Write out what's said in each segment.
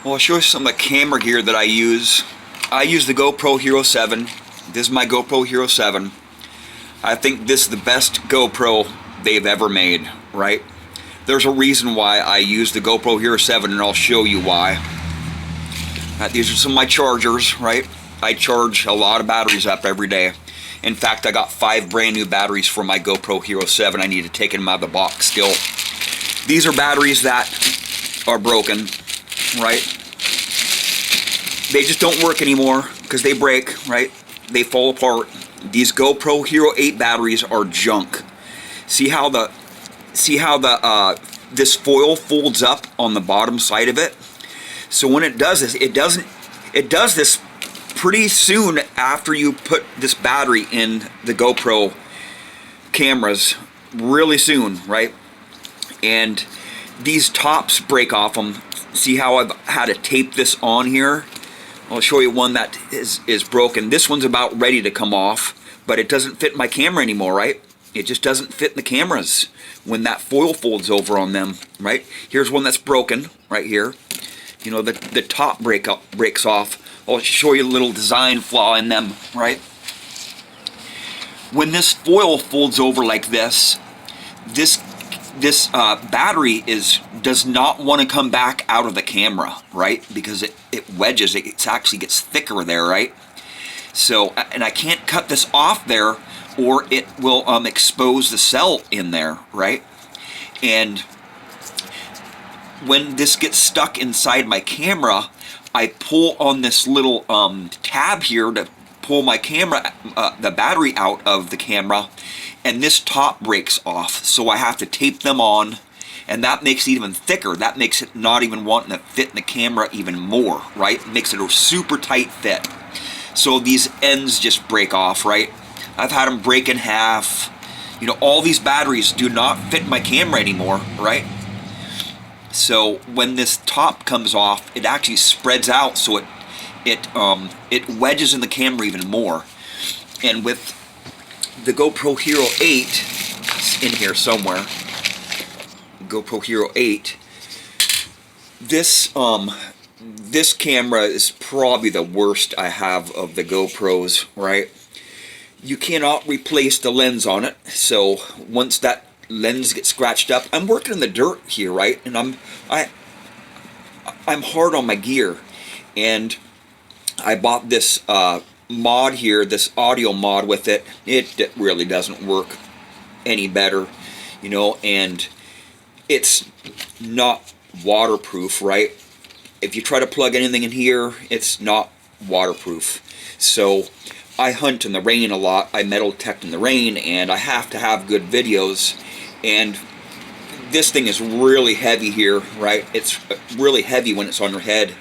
Well, I'll show you some of the camera gear that I use. I use the GoPro Hero 7. This is my GoPro Hero 7. I think this is the best GoPro they've ever made, right? There's a reason why I use the GoPro Hero 7, and I'll show you why. These are some of my chargers, right? I charge a lot of batteries up every day. In fact, I got 5 brand new batteries for my GoPro Hero 7. I need to take them out of the box still. These are batteries that are broken, right? They just don't work anymore because they break, right? They fall apart. These GoPro Hero 8 batteries are junk. See how this foil folds up on the bottom side of it? So when it does this, it does this pretty soon after you put this battery in the GoPro cameras, really soon, right? And these tops break off them. See how I've had to tape this on here? I'll show you one that is broken. This one's about ready to come off, but it doesn't fit my camera anymore, right? It just doesn't fit in the cameras when that foil folds over on them, right? Here's one that's broken right here. You know, the top breaks off. I'll show you a little design flaw in them, right? When this foil folds over like this, this battery does not want to come back out of the camera, right? Because it wedges, it actually gets thicker there, right? So, and I can't cut this off there, or it will expose the cell in there, right? And when this gets stuck inside my camera, I pull on this little tab here to pull my camera, the battery out of the camera, and this top breaks off. So I have to tape them on, and that makes it even thicker. That makes it not even wanting to fit in the camera even more, right? It makes it a super tight fit. So these ends just break off, right? I've had them break in half. You know, all these batteries do not fit my camera anymore, right? So when this top comes off, it actually spreads out, so it wedges in the camera even more. And with the GoPro Hero 8, it's in here somewhere, GoPro Hero 8, this camera is probably the worst I have of the GoPros, right? You cannot replace the lens on it, so once that lens gets scratched up, I'm working in the dirt here, right? And I'm hard on my gear, and I bought this mod here, this audio mod with it. It really doesn't work any better, you know, and it's not waterproof, right? If you try to plug anything in here, it's not waterproof. So I hunt in the rain a lot. I metal detect in the rain, and I have to have good videos. And this thing is really heavy here, right? It's really heavy when it's on your head.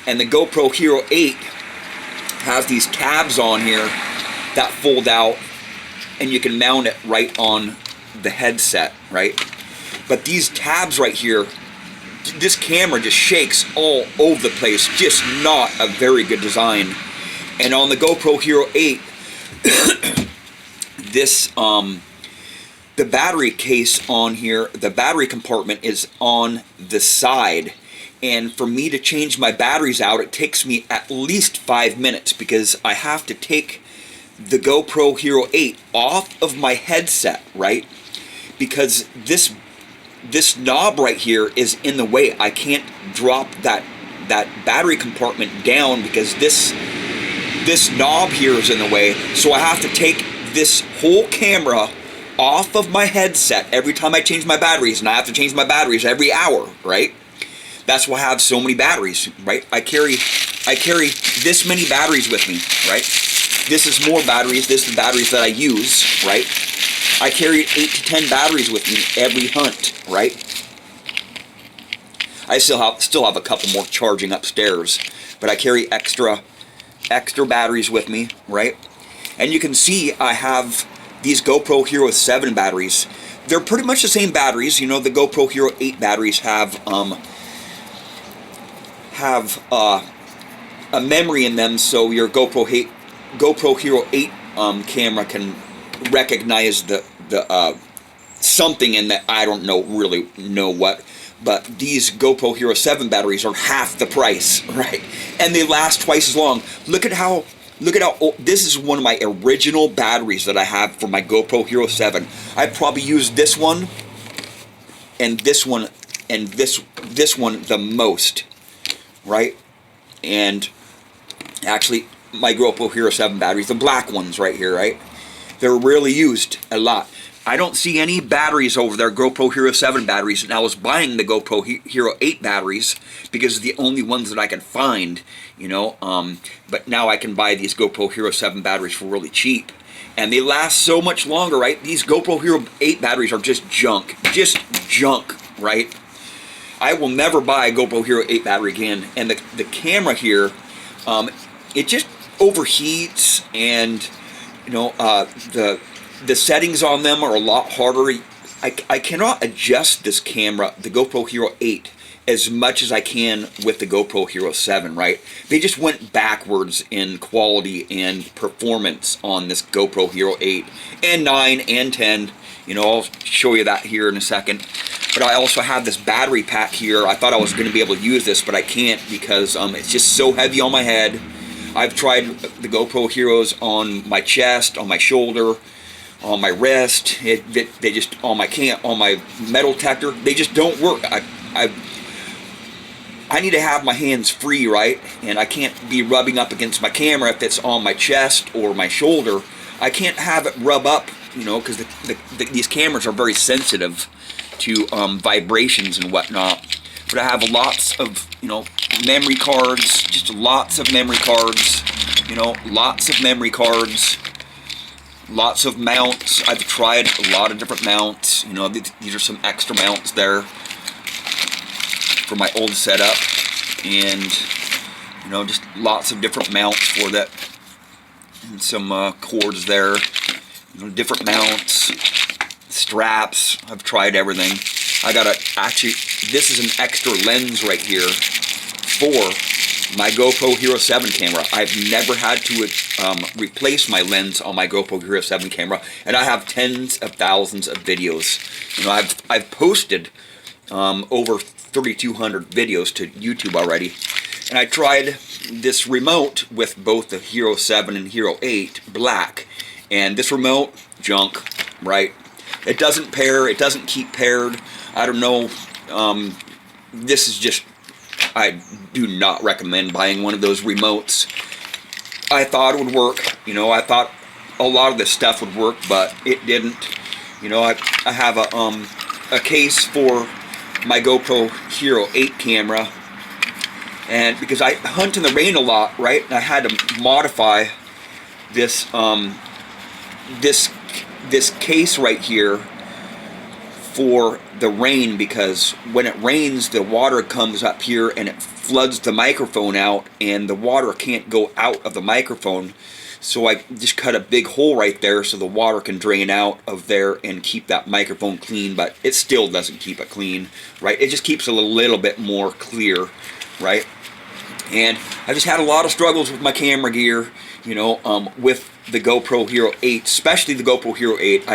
And the GoPro Hero 8 has these tabs on here that fold out, and you can mount it right on the headset, right? But these tabs right here, this camera just shakes all over the place. Just not a very good design. And on the GoPro Hero 8, this the battery case on here, the battery compartment is on the side. And for me to change my batteries out, it takes me at least 5 minutes, because I have to take the GoPro Hero 8 off of my headset, right? Because this knob right here is in the way. I can't drop that battery compartment down because this knob here is in the way. So I have to take this whole camera off of my headset every time I change my batteries, and I have to change my batteries every hour, right? That's why I have so many batteries, right? I carry this many batteries with me, right? This is more batteries. This is the batteries that I use, right? I carry 8 to 10 batteries with me every hunt, right? I still have a couple more charging upstairs, but I carry extra batteries with me, right? And you can see I have these GoPro Hero 7 batteries. They're pretty much the same batteries. You know, the GoPro Hero 8 batteries have a memory in them, so your GoPro Hero 8 camera can recognize the something in that. I don't really know what, but these GoPro Hero 7 batteries are half the price, right? And they last twice as long. Look at how old, this is one of my original batteries that I have for my GoPro Hero 7. I probably used this one and this one and this one the most, right? And actually my GoPro Hero 7 batteries, the black ones right here, right? They're really used a lot. I don't see any batteries over there, GoPro Hero 7 batteries, and I was buying the GoPro Hero 8 batteries because they're the only ones that I can find, you know, but now I can buy these GoPro Hero 7 batteries for really cheap, and they last so much longer, right? These GoPro Hero 8 batteries are just junk, right? I will never buy a GoPro Hero 8 battery again, and the camera here, it just overheats, and, you know, the settings on them are a lot harder. I cannot adjust this camera, the GoPro Hero 8, as much as I can with the GoPro Hero 7, right? They just went backwards in quality and performance on this GoPro Hero 8 and 9 and 10. You know, I'll show you that here in a second. But I also have this battery pack here. I thought I was going to be able to use this, but I can't because it's just so heavy on my head. I've tried the GoPro Heroes on my chest, on my shoulder, on my wrist. They just on my metal detector. They just don't work. I need to have my hands free, right? And I can't be rubbing up against my camera if it's on my chest or my shoulder. I can't have it rub up, you know, because these cameras are very sensitive to vibrations and whatnot. But I have lots of, you know, memory cards, just lots of memory cards, you know, lots of memory cards. Lots of mounts. I've tried a lot of different mounts. You know, these are some extra mounts there for my old setup, and you know, just lots of different mounts for that, and some cords there. You know, different mounts, straps. I've tried everything. I got actually, this is an extra lens right here for my GoPro Hero 7 camera. I've never had to replace my lens on my GoPro Hero 7 camera, and I have tens of thousands of videos. You know, I've posted over 3,200 videos to YouTube already, and I tried this remote with both the Hero 7 and Hero 8 black, and this remote, junk, right? It doesn't pair, it doesn't keep paired. I don't know, this is just, I do not recommend buying one of those remotes. I thought it would work, you know, I thought a lot of this stuff would work, but it didn't. You know, I have a case for my GoPro Hero 8 camera, and because I hunt in the rain a lot, right, I had to modify this this case right here for the rain, because when it rains the water comes up here and it floods the microphone out, and the water can't go out of the microphone, so I just cut a big hole right there so the water can drain out of there and keep that microphone clean, but it still doesn't keep it clean, right? It just keeps it a little bit more clear, right? And I just had a lot of struggles with my camera gear, you know, with the GoPro Hero 8, especially the GoPro Hero 8.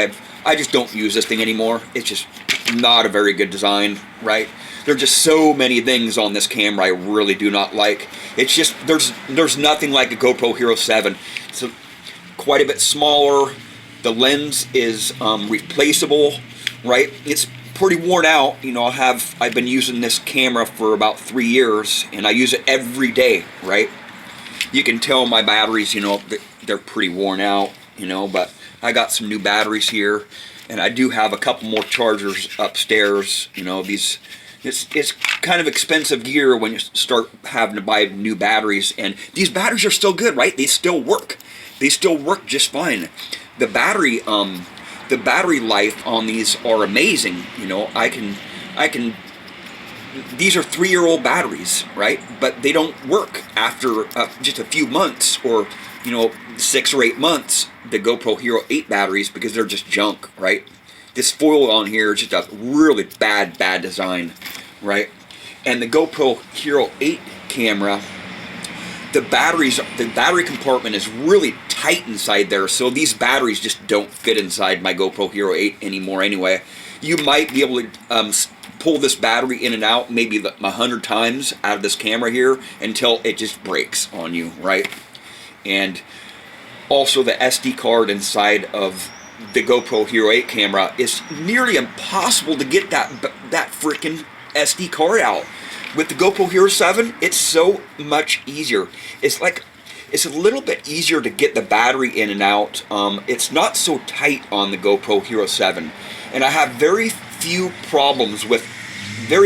I just don't use this thing anymore. It's just not a very good design, right? There are just so many things on this camera I really do not like. It's just, there's nothing like a GoPro Hero 7. It's quite a bit smaller. The lens is replaceable, right? It's pretty worn out. You know, I've been using this camera for about 3 years, and I use it every day, right? You can tell my batteries, you know, they're pretty worn out, you know, but I got some new batteries here, and I do have a couple more chargers upstairs. You know, it's kind of expensive gear when you start having to buy new batteries, and these batteries are still good, right? They still work. They still work just fine. The battery life on these are amazing. You know, I can. These are 3-year-old batteries, right? But they don't work after just a few months, or, you know, 6 or 8 months, the GoPro Hero 8 batteries, because they're just junk, right? This foil on here is just a really bad design, right? And the GoPro Hero 8 camera, the battery compartment is really tight inside there, so these batteries just don't fit inside my GoPro Hero 8 anymore anyway. You might be able to pull this battery in and out maybe 100 times out of this camera here until it just breaks on you, right? And also the SD card inside of the GoPro Hero 8 camera is nearly impossible to get that freaking SD card out. With the GoPro Hero 7, it's so much easier. It's a little bit easier to get the battery in and out. It's not so tight on the GoPro Hero 7, and I have very few problems with my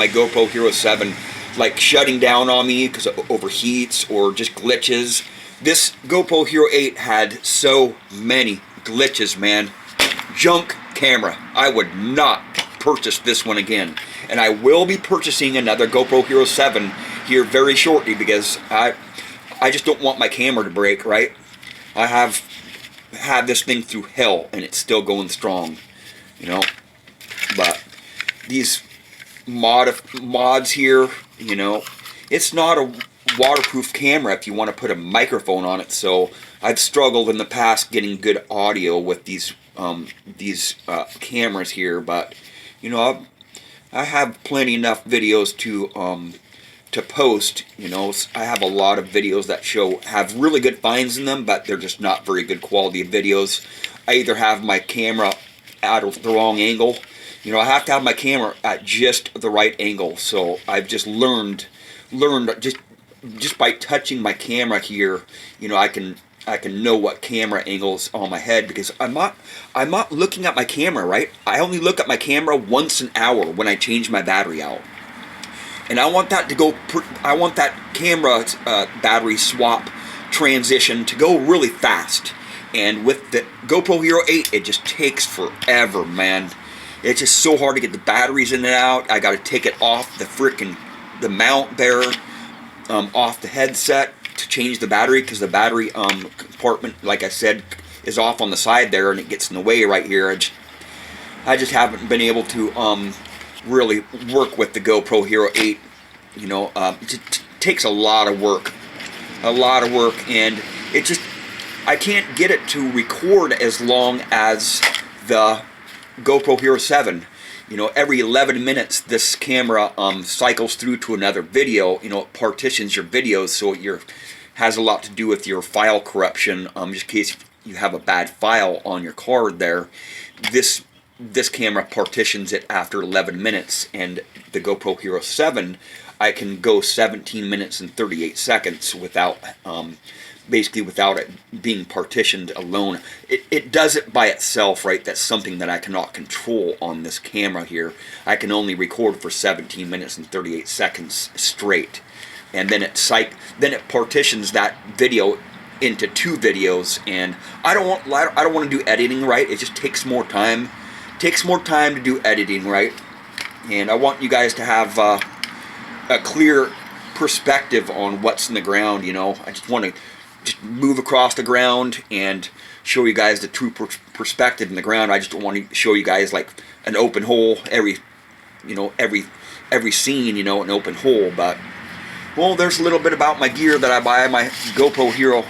GoPro Hero 7, like shutting down on me because it overheats or just glitches. This GoPro Hero 8 had so many glitches, man. Junk camera. I would not purchase this one again. And I will be purchasing another GoPro Hero 7 here very shortly because I just don't want my camera to break, right? I have had this thing through hell and it's still going strong, you know. But these mods here, you know, it's not a waterproof camera if you want to put a microphone on it, so I've struggled in the past getting good audio with these cameras here, but you know, I have plenty enough videos to post. You know, I have a lot of videos that have really good finds in them, but they're just not very good quality videos. I either have my camera at the wrong angle. You know, I have to have my camera at just the right angle, so I've just learned just by touching my camera here, you know, I can know what camera angle's on my head, because I'm not looking at my camera, right? I only look at my camera once an hour when I change my battery out, and I want that to go. I want that camera battery swap transition to go really fast. And with the GoPro Hero 8, it just takes forever, man. It's just so hard to get the batteries in and out. I got to take it off the mount there. Off the headset to change the battery, because the battery compartment, like I said, is off on the side there, and it gets in the way right here. I just haven't been able to really work with the GoPro Hero 8. You know, it takes a lot of work, and I can't get it to record as long as the GoPro Hero 7. You know, every 11 minutes this camera cycles through to another video. You know, it partitions your videos, so it has a lot to do with your file corruption. Just in case you have a bad file on your card there, this camera partitions it after 11 minutes. And the GoPro Hero 7, I can go 17 minutes and 38 seconds without basically without it being partitioned alone. It does it by itself, right? That's something that I cannot control on this camera here. I can only record for 17 minutes and 38 seconds straight, and then it partitions that video into 2 videos. And I don't want to do editing, right? It just takes more time. It takes more time to do editing, right? And I want you guys to have a clear perspective on what's in the ground. You know, I just want to move across the ground and show you guys the true perspective in the ground. I just don't want to show you guys like an open hole every scene, you know, an open hole. But well, there's a little bit about my gear that I buy, my GoPro Hero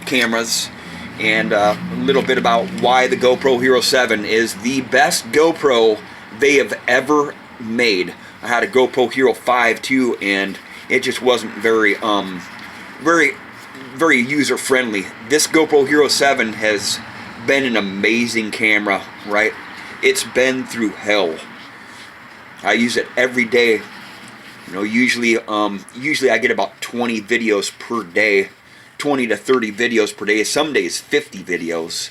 cameras, and a little bit about why the GoPro Hero 7 is the best GoPro they have ever made. I had a GoPro Hero 5 too, and it just wasn't very user-friendly. This GoPro Hero 7 has been an amazing camera, right? It's been through hell. I use it every day. You know, usually I get about 20 videos per day, 20 to 30 videos per day. Some days 50 videos.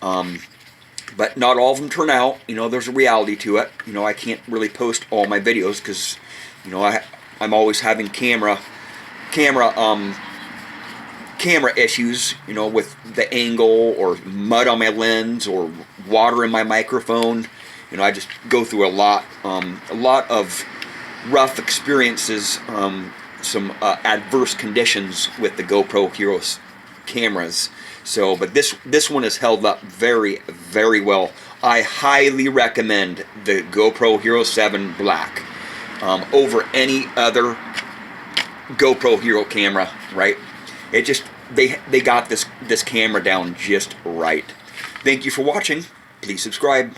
But not all of them turn out. You know, there's a reality to it. You know, I can't really post all my videos because, you know, I'm always having camera issues, you know, with the angle or mud on my lens or water in my microphone. You know, I just go through a lot of rough experiences, some adverse conditions with the GoPro Hero cameras. So, but this one has held up very, very well. I highly recommend the GoPro Hero 7 Black over any other GoPro Hero camera, right? It just, they got this camera down just right. Thank you for watching. Please subscribe.